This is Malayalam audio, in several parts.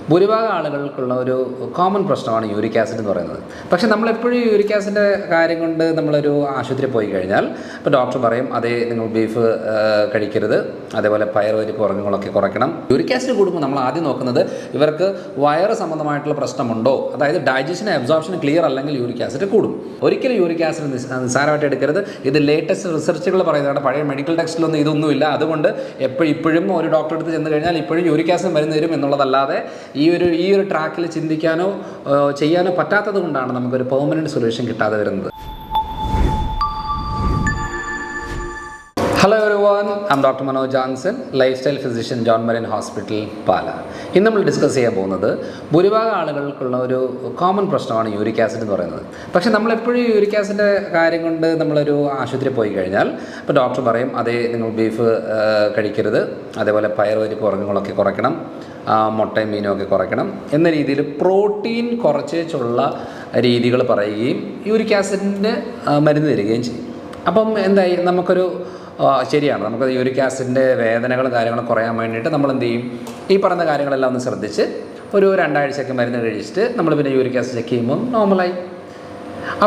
ഭൂരിഭാഗം ആളുകൾക്കുള്ള ഒരു കോമൺ പ്രശ്നമാണ് യൂറിക് ആസിഡ് എന്ന് പറയുന്നത്. പക്ഷേ നമ്മളെപ്പോഴും യൂറിക് ആസിഡിൻ്റെ കാര്യം കൊണ്ട് നമ്മളൊരു ആശുപത്രിയിൽ പോയി കഴിഞ്ഞാൽ ഇപ്പോൾ ഡോക്ടർ പറയും അതേ നിങ്ങൾ ബീഫ് കഴിക്കരുത്, അതേപോലെ പയറുപരിപ്പ് വർഗ്ഗങ്ങളൊക്കെ കുറയ്ക്കണം. യൂറിക് ആസിഡ് കൂടുമ്പോൾ നമ്മൾ ആദ്യം നോക്കുന്നത് ഇവർക്ക് വയറ് സംബന്ധമായിട്ടുള്ള പ്രശ്നമുണ്ടോ, അതായത് ഡൈജഷൻ അബ്സോർപ്ഷൻ ക്ലിയർ അല്ലെങ്കിൽ യൂറിക് ആസിഡ് കൂടും. ഒരിക്കലും യൂറിക് ആസിഡ് നിസ്സാരമായിട്ട് എടുക്കരുത്. ഇത് ലേറ്റസ്റ്റ് റിസർച്ചുകൾ പറയുന്നതാണ്, പഴയ മെഡിക്കൽ ടെക്സ്റ്റിലൊന്നും ഇതൊന്നുമില്ല. അതുകൊണ്ട് ഇപ്പോഴും ഒരു ഡോക്ടറെ അടുത്ത് ചെന്ന് കഴിഞ്ഞാൽ ഇപ്പോഴും യൂറിക് ആസിഡ് മരുന്ന് തരും എന്നുള്ളതല്ലാതെ ഈ ഒരു ട്രാക്കിൽ ചിന്തിക്കാനോ ചെയ്യാനോ പറ്റാത്തത് കൊണ്ടാണ് നമുക്കൊരു പെർമനൻറ്റ് സൊല്യൂഷൻ കിട്ടാതെ വരുന്നത്. Hello everyone, I am doctor Manoj Johnson, lifestyle physician, John Marian hospital, Pala. ഇന്ന് നമ്മൾ ഡിസ്കസ് ചെയ്യാൻ പോകുന്നത് ഭൂരിഭാഗം ആളുകൾക്കുള്ള ഒരു കോമൺ പ്രശ്നമാണ് യൂറിക് ആസിഡ് എന്ന് പറയുന്നത്. പക്ഷേ നമ്മളെപ്പോഴും യൂറിക് ആസിഡിൻ്റെ കാര്യം കൊണ്ട് നമ്മളൊരു ആശുപത്രിയിൽ പോയി കഴിഞ്ഞാൽ ഇപ്പോൾ ഡോക്ടർ പറയും അതേ നിങ്ങൾ ബീഫ് കഴിക്കരുത്, അതേപോലെ പയറുപരിപ്പ് വർഗ്ഗങ്ങളൊക്കെ കുറയ്ക്കണം, മുട്ടയും മീനും ഒക്കെ കുറയ്ക്കണം എന്ന രീതിയിൽ പ്രോട്ടീൻ കുറച്ചുള്ള രീതികൾ പറയുകയും യൂറിക് ആസിഡിൻ്റെ മരുന്ന് തരികയും ചെയ്യും. അപ്പം എന്തായി, നമുക്കൊരു ശരിയാണ്, നമുക്ക് യൂറിക് ആസിഡിൻ്റെ വേദനകളും കാര്യങ്ങളും കുറയാൻ വേണ്ടിയിട്ട് നമ്മൾ എന്ത് ചെയ്യും, ഈ പറയുന്ന കാര്യങ്ങളെല്ലാം ഒന്ന് ശ്രദ്ധിച്ച് ഒരു 2 ആഴ്ചയൊക്കെ മരുന്ന് കഴിച്ചിട്ട് നമ്മൾ പിന്നെ യൂറിക് ആസിഡ് ചെക്ക് ചെയ്യുമ്പോൾ നോർമലായി.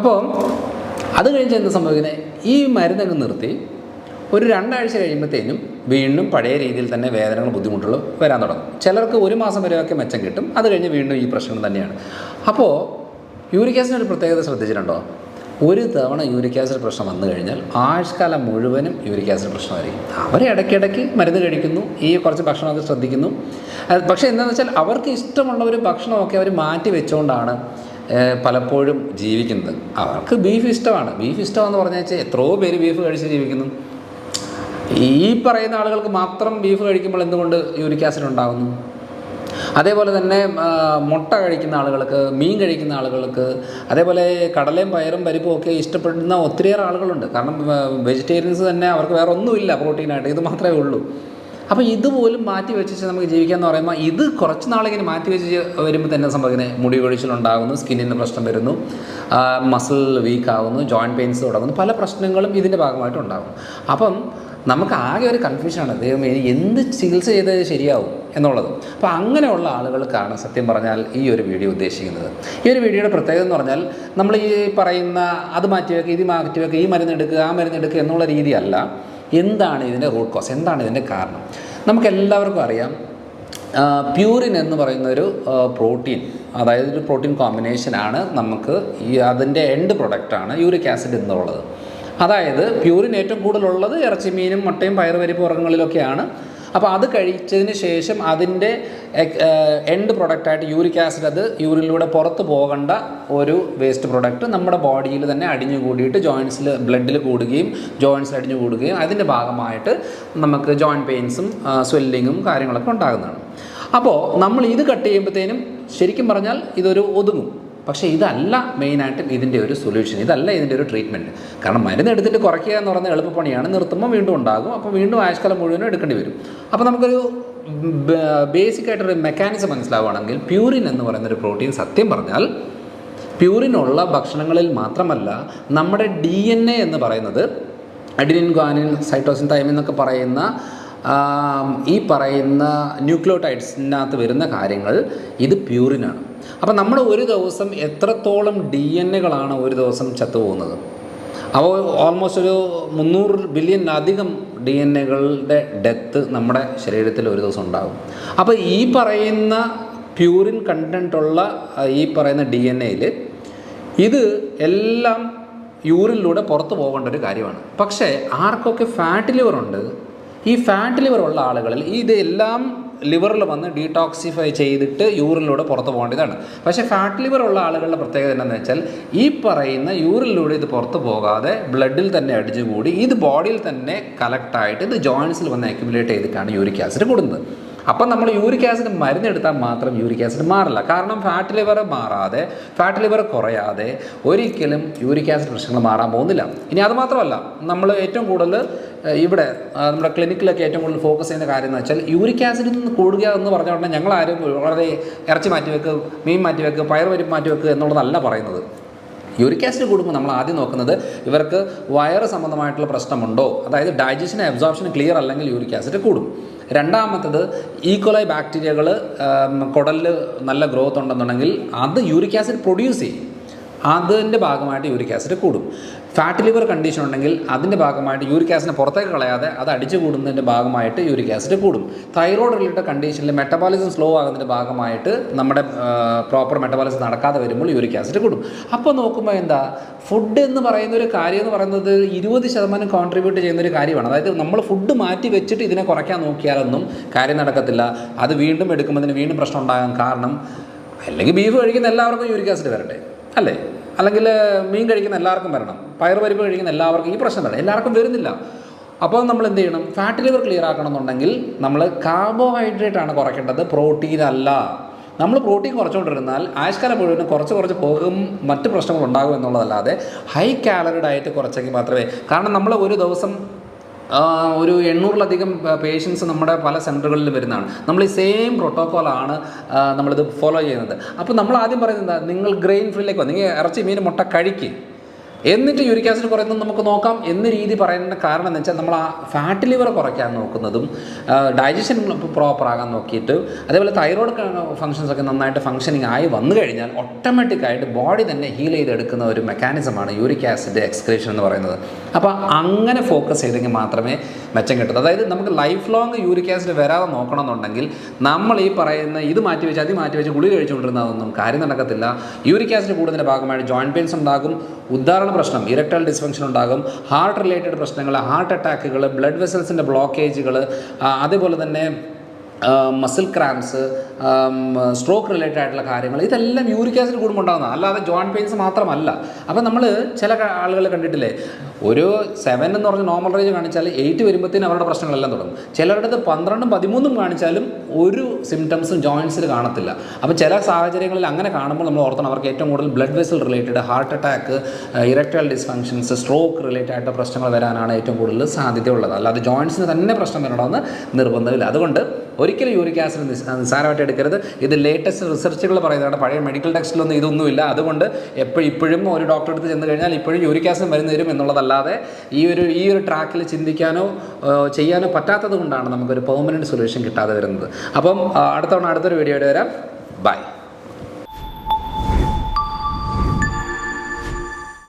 അപ്പോൾ അത് കഴിഞ്ഞ് എന്ത് സംഭവിക്കുന്നത്, ഈ മരുന്നങ്ങ് നിർത്തി ഒരു 2 ആഴ്ച കഴിയുമ്പോഴത്തേനും വീണ്ടും പഴയ രീതിയിൽ തന്നെ വേദനകളും ബുദ്ധിമുട്ടുകളും വരാൻ തുടങ്ങും. ചിലർക്ക് 1 മാസം വരെയൊക്കെ മെച്ചം കിട്ടും, അത് കഴിഞ്ഞ് വീണ്ടും ഈ പ്രശ്നം തന്നെയാണ്. അപ്പോൾ യൂറിക് ആസിഡിൻ്റെ ഒരു പ്രത്യേകത ശ്രദ്ധിച്ചിട്ടുണ്ടോ? ഒരു തവണ യൂറിക് ആസിഡ് പ്രശ്നം വന്നു കഴിഞ്ഞാൽ ആഴ്ചക്കാലം മുഴുവനും യൂറിക് ആസിഡ് പ്രശ്നമായിരിക്കും. അവർ ഇടയ്ക്കിടയ്ക്ക് മരുന്ന് കഴിക്കുന്നു, ഈ കുറച്ച് ഭക്ഷണമൊക്കെ ശ്രദ്ധിക്കുന്നു. പക്ഷേ എന്താണെന്ന് വെച്ചാൽ അവർക്ക് ഇഷ്ടമുള്ള ഒരു ഭക്ഷണമൊക്കെ അവർ മാറ്റി വെച്ചുകൊണ്ടാണ് പലപ്പോഴും ജീവിക്കുന്നത്. അവർക്ക് ബീഫ് ഇഷ്ടമാണ്. ബീഫ് ഇഷ്ടമെന്ന് പറഞ്ഞു വെച്ചാൽ എത്രയോ പേര് ബീഫ് കഴിച്ച് ജീവിക്കുന്നു. ഈ പറയുന്ന ആളുകൾക്ക് മാത്രം ബീഫ് കഴിക്കുമ്പോൾ എന്തുകൊണ്ട് യൂറിക് ആസിഡ് ഉണ്ടാകുന്നു? അതേപോലെ തന്നെ മുട്ട കഴിക്കുന്ന ആളുകൾക്ക്, മീൻ കഴിക്കുന്ന ആളുകൾക്ക്, അതേപോലെ കടലയും പയറും പരിപ്പും ഒക്കെ ഇഷ്ടപ്പെടുന്ന ഒത്തിരിയേറെ ആളുകളുണ്ട്. കാരണം വെജിറ്റേറിയൻസ് തന്നെ അവർക്ക് വേറെ ഒന്നുമില്ല പ്രോട്ടീനായിട്ട്, ഇത് മാത്രമേ ഉള്ളൂ. അപ്പോൾ ഇതുപോലും മാറ്റി വെച്ചിട്ട് നമുക്ക് ജീവിക്കാമെന്ന് പറയുമ്പോൾ ഇത് കുറച്ച് നാളിങ്ങനെ മാറ്റി വെച്ച് വരുമ്പോൾ തന്നെ സംഭവിക്കുന്നത് മുടി കൊഴിച്ചിലുണ്ടാകുന്നു, സ്കിന്നിന് പ്രശ്നം വരുന്നു, മസിൽ വീക്ക് ആകുന്നു, ജോയിൻറ്റ് പെയിൻസ് തുടങ്ങുന്നു, പല പ്രശ്നങ്ങളും ഇതിൻ്റെ ഭാഗമായിട്ടുണ്ടാകും. അപ്പം നമുക്ക് ആകെ ഒരു കൺഫ്യൂഷനാണ്, ദൈവമേ എന്ത് ചികിത്സ ചെയ്തത് ശരിയാവും എന്നുള്ളത്. അപ്പോൾ അങ്ങനെയുള്ള ആളുകൾക്കാണ് സത്യം പറഞ്ഞാൽ ഈ ഒരു വീഡിയോ ഉദ്ദേശിക്കുന്നത്. ഈ ഒരു വീഡിയോയുടെ പ്രത്യേകത എന്ന് പറഞ്ഞാൽ നമ്മൾ ഈ പറയുന്ന അത് മാറ്റിവെക്കുക, ഇത് മാറ്റിവെക്കുക, ഈ മരുന്നെടുക്കുക, ആ മരുന്നെടുക്കുക എന്നുള്ള രീതിയല്ല. എന്താണ് ഇതിൻ്റെ റൂട്ട് കോസ്, എന്താണ് ഇതിൻ്റെ കാരണം? നമുക്കെല്ലാവർക്കും അറിയാം, പ്യൂരിൻ എന്ന് പറയുന്നൊരു പ്രോട്ടീൻ, അതായത് ഒരു പ്രോട്ടീൻ കോമ്പിനേഷനാണ് നമുക്ക് അതിൻ്റെ എൻഡ് പ്രൊഡക്റ്റാണ് യൂറിക് ആസിഡ് എന്നുള്ളത്. അതായത് പ്യൂരിൻ ഏറ്റവും കൂടുതലുള്ളത് ഇറച്ചി, മീനും, മുട്ടയും പയറുപരിപ്പ് വർഗ്ഗങ്ങളിലൊക്കെയാണ്. അപ്പോൾ അത് കഴിച്ചതിന് ശേഷം അതിൻ്റെ എൻഡ് പ്രൊഡക്റ്റായിട്ട് യൂറിക് ആസിഡ്, അത് യൂറിനിലൂടെ പുറത്ത് പോകേണ്ട ഒരു വേസ്റ്റ് പ്രൊഡക്റ്റ് നമ്മുടെ ബോഡിയിൽ തന്നെ അടിഞ്ഞു കൂടിയിട്ട് ജോയിൻസിൽ, ബ്ലഡിൽ കൂടുകയും ജോയിൻസിൽ അടിഞ്ഞു കൂടുകയും അതിൻ്റെ ഭാഗമായിട്ട് നമുക്ക് ജോയിൻറ്റ് പെയിൻസും സ്വെല്ലിങ്ങും കാര്യങ്ങളൊക്കെ ഉണ്ടാകുന്നതാണ്. അപ്പോൾ നമ്മൾ ഇത് കട്ട് ചെയ്യുമ്പോഴത്തേനും ശരിക്കും പറഞ്ഞാൽ ഇതൊരു ഒതുങ്ങും. പക്ഷേ ഇതല്ല മെയിനായിട്ടും ഇതിൻ്റെ ഒരു സൊല്യൂഷൻ, ഇതല്ല ഇതിൻ്റെ ഒരു ട്രീറ്റ്മെൻറ്റ്. കാരണം മരുന്ന് എടുത്തിട്ട് കുറയ്ക്കുക എന്ന് പറയുന്നത് എളുപ്പപ്പണിയാണ്, നിർത്തുമ്പോൾ വീണ്ടും ഉണ്ടാകും, അപ്പോൾ വീണ്ടും ആയുഷ്കാലം മുഴുവനും എടുക്കേണ്ടി വരും. അപ്പോൾ നമുക്കൊരു ബേസിക്കായിട്ടൊരു മെക്കാനിസം മനസ്സിലാവുകയാണെങ്കിൽ പ്യൂരിൻ എന്ന് പറയുന്നൊരു പ്രോട്ടീൻ സത്യം പറഞ്ഞാൽ പ്യൂരിനുള്ള ഭക്ഷണങ്ങളിൽ മാത്രമല്ല, നമ്മുടെ DNA എന്ന് പറയുന്നത് അഡിനിൻ, ഗ്വാനിൻ, സൈറ്റോസിൻ, തൈമിൻ എന്നൊക്കെ പറയുന്ന ഈ പറയുന്ന ന്യൂക്ലിയോടൈഡ്സിനകത്ത് വരുന്ന കാര്യങ്ങൾ ഇത് പ്യൂരിനാണ്. അപ്പോൾ നമ്മൾ ഒരു ദിവസം എത്രത്തോളം DNA-കളാണ് ഒരു ദിവസം ചത്തുപോകുന്നത്? അപ്പോൾ ഓൾമോസ്റ്റ് ഒരു 300 ബില്യണിലധികം DNA-കളുടെ ഡെത്ത് നമ്മുടെ ശരീരത്തിൽ ഒരു ദിവസം ഉണ്ടാകും. അപ്പോൾ ഈ പറയുന്ന പ്യൂരിൻ കണ്ടൻറ്റുള്ള ഈ പറയുന്ന DNA-യിൽ ഇത് എല്ലാം യൂറിനിലൂടെ പുറത്ത് പോകേണ്ട ഒരു കാര്യമാണ്. പക്ഷേ ആർക്കൊക്കെ ഫാറ്റ് ലിവർ ഉണ്ട്, ഈ ഫാറ്റ് ലിവർ ഉള്ള ആളുകളിൽ ഇതെല്ലാം ലിവറിൽ വന്ന് ഡീടോക്സിഫൈ ചെയ്തിട്ട് യൂറിനിലൂടെ പുറത്ത് പോകേണ്ടതാണ്. പക്ഷേ ഫാറ്റ് ലിവർ ഉള്ള ആളുകളുടെ പ്രത്യേകത എന്താണെന്ന് വെച്ചാൽ ഈ പറയുന്ന യൂറിനിലൂടെ ഇത് പുറത്ത് പോകാതെ ബ്ലഡിൽ തന്നെ അടിച്ചുകൂടി ഇത് ബോഡിയിൽ തന്നെ കലക്റ്റായിട്ട് ഇത് ജോയിൻസിൽ വന്ന് അക്യുമുലേറ്റ് ചെയ്തിട്ടാണ് യൂറിക് ആസിഡ് കൂടുന്നത്. അപ്പം നമ്മൾ യൂറിക് ആസിഡ് മരുന്നെടുത്താൽ മാത്രം യൂറിക് ആസിഡ് മാറില്ല. കാരണം ഫാറ്റ് ലിവർ മാറാതെ, ഫാറ്റ് ലിവർ കുറയാതെ ഒരിക്കലും യൂറിക് ആസിഡ് പ്രശ്നങ്ങൾ മാറാൻ പോകുന്നില്ല. ഇനി അത് മാത്രമല്ല, നമ്മൾ ഏറ്റവും കൂടുതൽ ഇവിടെ നമ്മുടെ ക്ലിനിക്കിലൊക്കെ ഏറ്റവും കൂടുതൽ ഫോക്കസ് ചെയ്യുന്ന കാര്യം എന്ന് വെച്ചാൽ യൂറിക് ആസിഡിൽ നിന്ന് കൂടുക എന്ന് പറഞ്ഞ ഉടനെ ഞങ്ങളാരും വളരെ ഇറച്ചി മാറ്റിവെക്കുക, മീൻ മാറ്റിവെക്കുക, പയറുപരിപ്പ് മാറ്റിവെക്കുക എന്നുള്ളതല്ല പറയുന്നത്. യൂറിക് ആസിഡ് കൂടുമ്പോൾ നമ്മൾ ആദ്യം നോക്കുന്നത് ഇവർക്ക് വയറ് സംബന്ധമായിട്ടുള്ള പ്രശ്നമുണ്ടോ, അതായത് ഡൈജഷനും അബ്സോർപ്ഷനും ക്ലിയർ അല്ലെങ്കിൽ യൂറിക് ആസിഡ് കൂടും. രണ്ടാമത്തത് ഈക്കോലൈ ബാക്ടീരിയകൾ കുടലിൽ നല്ല ഗ്രോത്ത് ഉണ്ടെന്നുണ്ടെങ്കിൽ അത് യൂറിക് ആസിഡ് പ്രൊഡ്യൂസ് ചെയ്യും, അതിൻ്റെ ഭാഗമായിട്ട് യൂറിക് ആസിഡ് കൂടും. ഫാറ്റ് ലിവർ കണ്ടീഷൻ ഉണ്ടെങ്കിൽ അതിൻ്റെ ഭാഗമായിട്ട് യൂറിക് ആസിഡിനെ പുറത്തേക്ക് കളയാതെ അത് അടിച്ചു കൂടുന്നതിൻ്റെ ഭാഗമായിട്ട് യൂറിക് ആസിഡ് കൂടും. തൈറോയ്ഡ് റിലേറ്റഡ് കണ്ടീഷനിൽ മെറ്റബോളിസം സ്ലോ ആകുന്നതിൻ്റെ ഭാഗമായിട്ട് നമ്മുടെ പ്രോപ്പർ മെറ്റബോളിസം നടക്കാതെ വരുമ്പോൾ യൂറിക് ആസിഡ് കൂടും. അപ്പോൾ നോക്കുമ്പോൾ എന്താ, ഫുഡ് എന്ന് പറയുന്ന ഒരു കാര്യം എന്ന് പറയുന്നത് 20% കോൺട്രിബ്യൂട്ട് ചെയ്യുന്ന ഒരു കാര്യമാണ്. അതായത് നമ്മൾ ഫുഡ് മാറ്റി വെച്ചിട്ട് ഇതിനെ കുറയ്ക്കാൻ നോക്കിയാലൊന്നും കാര്യം നടക്കത്തില്ല. അത് വീണ്ടും എടുക്കുമ്പോൾ വീണ്ടും പ്രശ്നം ഉണ്ടാകാൻ കാരണം, അല്ലെങ്കിൽ ബീഫ് കഴിക്കുന്ന എല്ലാവർക്കും യൂറിക് ആസിഡ് വരട്ടെ അല്ലേ, അല്ലെങ്കിൽ മീൻ കഴിക്കുന്ന എല്ലാവർക്കും വരണം, പയറുപരിപ്പ് കഴിക്കുന്ന എല്ലാവർക്കും ഈ പ്രശ്നം വരണം, എല്ലാവർക്കും വരുന്നില്ല. അപ്പോൾ നമ്മൾ എന്ത് ചെയ്യണം, ഫാറ്റ് ലിവർ ക്ലിയർ ആക്കണമെന്നുണ്ടെങ്കിൽ നമ്മൾ കാർബോഹൈഡ്രേറ്റ് ആണ് കുറയ്ക്കേണ്ടത്, പ്രോട്ടീൻ അല്ല. നമ്മൾ പ്രോട്ടീൻ കുറച്ചുകൊണ്ടിരുന്നാൽ ആയുഷ്കാലം മുഴുവനും കുറച്ച് പോകും, മറ്റ് പ്രശ്നങ്ങൾ ഉണ്ടാകും എന്നുള്ളതല്ലാതെ ഹൈ കാലറി ഡയറ്റ് കുറച്ചെങ്കിൽ മാത്രമേ. കാരണം നമ്മൾ ഒരു ദിവസം ഒരു 800-ലധികം പേഷ്യൻസ് നമ്മുടെ പല സെൻറ്ററുകളിൽ വരുന്നതാണ്. നമ്മൾ ഈ സെയിം പ്രോട്ടോക്കോളാണ് നമ്മളിത് ഫോളോ ചെയ്യുന്നത്. അപ്പോൾ നമ്മൾ ആദ്യം പറയുന്നത് എന്താ, നിങ്ങൾ ഗ്രെയിൻ ഫ്രീയിലേക്ക് നിങ്ങൾ ഇറച്ചി മീൻ മുട്ട കഴിക്കുക, എന്നിട്ട് യൂറിക് ആസിഡ് കുറയുന്നത് നമുക്ക് നോക്കാം എന്ന് രീതി പറയുന്ന കാരണം എന്ന് വെച്ചാൽ നമ്മൾ ആ ഫാറ്റ് ലിവർ കുറയ്ക്കാൻ നോക്കുന്നതും ഡൈജഷൻ പ്രോപ്പറാകാൻ നോക്കിയിട്ട്, അതേപോലെ തൈറോയ്ഡ് ഫങ്ഷൻസൊക്കെ നന്നായിട്ട് ഫങ്ഷനിങ് ആയി വന്നു കഴിഞ്ഞാൽ ഓട്ടോമാറ്റിക്കായിട്ട് ബോഡി തന്നെ ഹീൽ ചെയ്തെടുക്കുന്ന ഒരു മെക്കാനിസമാണ് യൂറിക് ആസിഡ് എക്സ്ക്രീഷൻ എന്ന് പറയുന്നത്. അപ്പോൾ അങ്ങനെ ഫോക്കസ് ചെയ്തെങ്കിൽ മാത്രമേ മെച്ചം കിട്ടുള്ളൂ. അതായത് നമുക്ക് ലൈഫ് ലോങ് യൂറിക് ആസിഡ് വരാതെ നോക്കണമെന്നുണ്ടെങ്കിൽ നമ്മൾ ഈ പറയുന്ന ഇത് മാറ്റിവെച്ച് അത് മാറ്റിവെച്ച് ഗുളിക കഴിച്ചുകൊണ്ടിരുന്നതൊന്നും കാര്യം നടക്കത്തില്ല. യൂറിക് ആസിഡ് കൂടുന്നതിൻ്റെ ഭാഗമായിട്ട് ജോയിൻറ്റ് പെയിൻസ് ഉണ്ടാകും, ഉദാഹരണ പ്രശ്നം ഇറക്ടൈൽ ഡിസ്ഫങ്ഷൻ ഉണ്ടാകും, ഹാർട്ട് റിലേറ്റഡ് പ്രശ്നങ്ങൾ, ഹാർട്ട് അറ്റാക്കുകൾ, ബ്ലഡ് വെസൽസിൻ്റെ ബ്ലോക്കേജുകൾ, അതേപോലെ തന്നെ മസിൽ ക്രാംസ്, സ്ട്രോക്ക് റിലേറ്റഡ് ആയിട്ടുള്ള കാര്യങ്ങൾ, ഇതെല്ലാം യൂറിക് ആസിഡ് കൂടുമ്പോൾ ഉണ്ടാകുന്നതാണ്, അല്ലാതെ ജോയിൻറ്റ് പെയിൻസ് മാത്രമല്ല. അപ്പോൾ നമ്മൾ ചില ആളുകൾ കണ്ടിട്ടില്ലേ, ഒരു 7 എന്ന് പറഞ്ഞ് നോർമൽ റേഞ്ച് കാണിച്ചാൽ 8 വരുമ്പോഴത്തേനും അവരുടെ പ്രശ്നങ്ങളെല്ലാം തുടങ്ങും. ചിലരുടെ 12ഉം 13ഉം കാണിച്ചാലും ഒരു സിംറ്റംസും ജോയിൻസിൽ കാണത്തില്ല. അപ്പോൾ ചില സാഹചര്യങ്ങളിൽ അങ്ങനെ കാണുമ്പോൾ നമ്മൾ ഓർത്തണം അവർക്ക് ഏറ്റവും കൂടുതൽ blood vessel related, heart attack, erectile dysfunctions, stroke related ആയിട്ട് പ്രശ്നങ്ങൾ വരാനാണ് ഏറ്റവും കൂടുതൽ സാധ്യതയുള്ളത്. അല്ലാതെ ജോയിൻസിന് തന്നെ പ്രശ്നം വരണമെന്ന് നിർബന്ധമില്ല. അതുകൊണ്ട് ഒരിക്കലും യൂറിക് ആസിഡ് നിസ്സാരമായിട്ട് എടുക്കരുത്. ഇത് ലേറ്റസ്റ്റ് റിസർച്ചുകൾ പറയുന്നതാണ്, പഴയ മെഡിക്കൽ ടെക്സ്റ്റിലൊന്നും ഇതൊന്നുമില്ല. അതുകൊണ്ട് ഇപ്പോഴും ഒരു ഡോക്ടറെ അടുത്ത് ചെന്ന് കഴിഞ്ഞാൽ ഇപ്പോഴും യൂറിക് ആസിഡ് മരുന്ന് തരും എന്നുള്ളതല്ലാതെ ഈ ഒരു ട്രാക്കിൽ ചിന്തിക്കാനോ ചെയ്യാനോ പറ്റാത്തത് കൊണ്ടാണ് നമുക്കൊരു പെർമനൻറ്റ് സൊല്യൂഷൻ കിട്ടാതെ വരുന്നത്. അപ്പം അടുത്തൊരു വീഡിയോയിൽ വരാം. ബൈ.